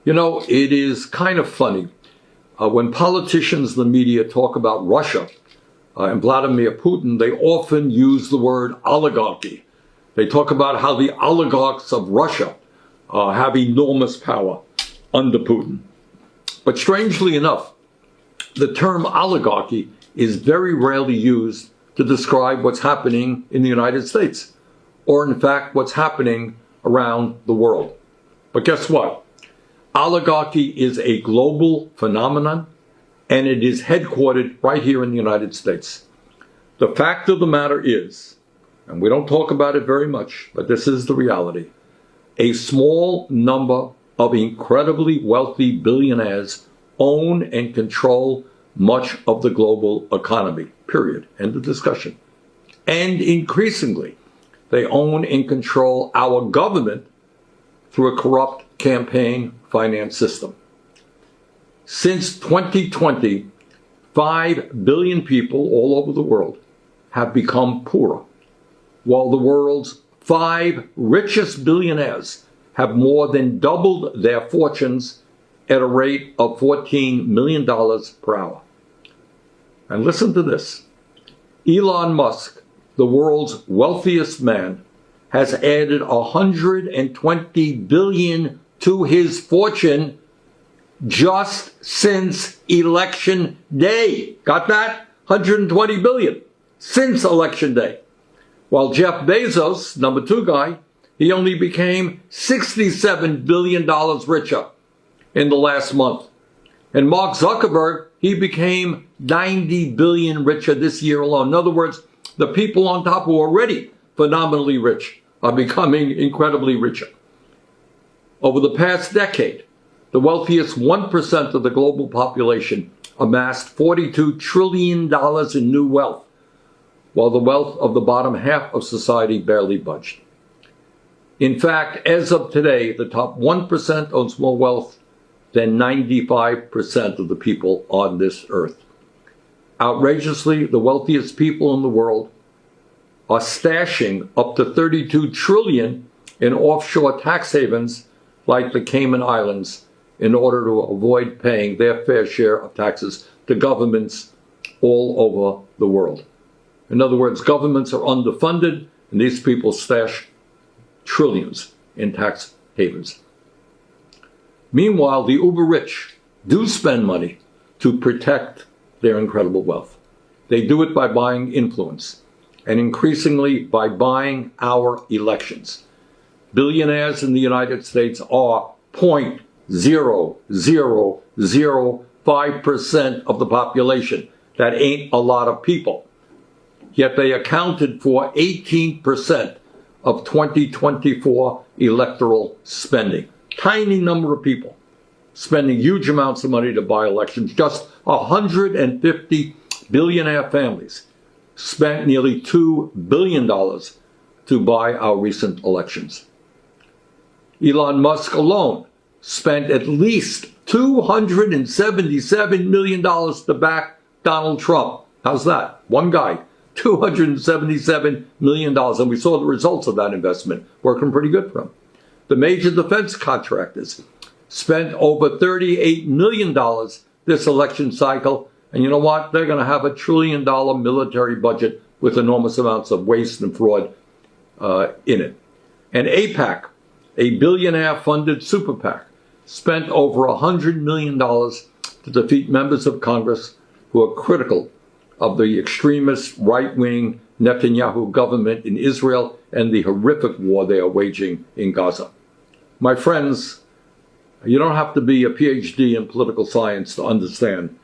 You know, it is kind of funny. When politicians and the media talk about Russia and Vladimir Putin, they often use the word oligarchy. They talk about how the oligarchs of Russia have enormous power under Putin. But strangely enough, the term oligarchy is very rarely used to describe what's happening in the United States, or in fact, what's happening around the world. But guess what? Oligarchy is a global phenomenon, and it is headquartered right here in the United States. The fact of the matter is, and we don't talk about it very much, but this is the reality, a small number of incredibly wealthy billionaires own and control much of the global economy, period. End of discussion. And increasingly, they own and control our government through a corrupt campaign finance system. Since 2020, 5 billion people all over the world have become poorer, while the world's 5 richest billionaires have more than doubled their fortunes at a rate of $14 million per hour. And listen to this. Elon Musk, the world's wealthiest man, has added $120 billion to his fortune just since election day. Got that? 120 billion since election day. While Jeff Bezos, number 2 guy, he only became $67 billion richer in the last month. And Mark Zuckerberg, he became 90 billion richer this year alone. In other words, the people on top who are already phenomenally rich are becoming incredibly richer. Over the past decade, the wealthiest 1% of the global population amassed $42 trillion in new wealth, while the wealth of the bottom half of society barely budged. In fact, as of today, the top 1% owns more wealth than 95% of the people on this earth. Outrageously, the wealthiest people in the world are stashing up to $32 trillion in offshore tax havens like the Cayman Islands in order to avoid paying their fair share of taxes to governments all over the world. In other words, governments are underfunded, and these people stash trillions in tax havens. Meanwhile, the uber rich do spend money to protect their incredible wealth. They do it by buying influence, and increasingly by buying our elections. Billionaires in the United States are 0.0005% of the population. That ain't a lot of people. Yet they accounted for 18% of 2024 electoral spending. Tiny number of people spending huge amounts of money to buy elections. Just 150 billionaire families spent nearly $2 billion to buy our recent elections. Elon Musk alone spent at least $277 million to back Donald Trump. How's that? One guy, $277 million. And we saw the results of that investment working pretty good for him. The major defense contractors spent over $38 million this election cycle. And you know what? They're going to have $1 trillion military budget with enormous amounts of waste and fraud in it. And AIPAC, a billionaire-funded super PAC, spent over $100 million to defeat members of Congress who are critical of the extremist right-wing Netanyahu government in Israel and the horrific war they are waging in Gaza. My friends, you don't have to be a PhD in political science to understand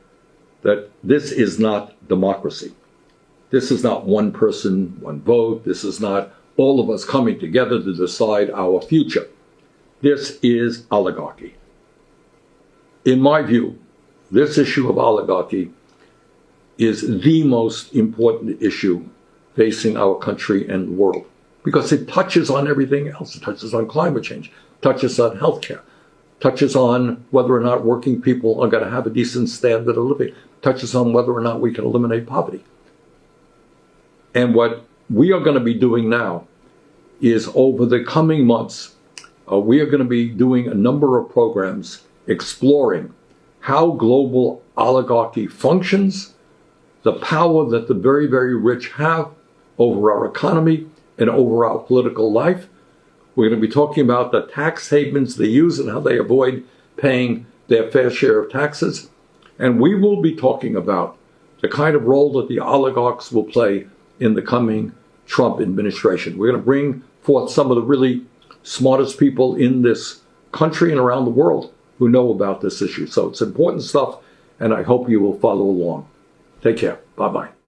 that this is not democracy. This is not one person, one vote. This is not all of us coming together to decide our future. This is oligarchy. In my view, this issue of oligarchy is the most important issue facing our country and the world because it touches on everything else. It touches on climate change, touches on healthcare, touches on whether or not working people are going to have a decent standard of living, touches on whether or not we can eliminate poverty. And what we are going to be doing now is over the coming months, we are going to be doing a number of programs exploring how global oligarchy functions, the power that the very, very rich have over our economy and over our political life. We're going to be talking about the tax havens they use and how they avoid paying their fair share of taxes. And we will be talking about the kind of role that the oligarchs will play in the coming Trump administration. We're going to bring forth some of the really smartest people in this country and around the world who know about this issue. So it's important stuff, and I hope you will follow along. Take care. Bye-bye.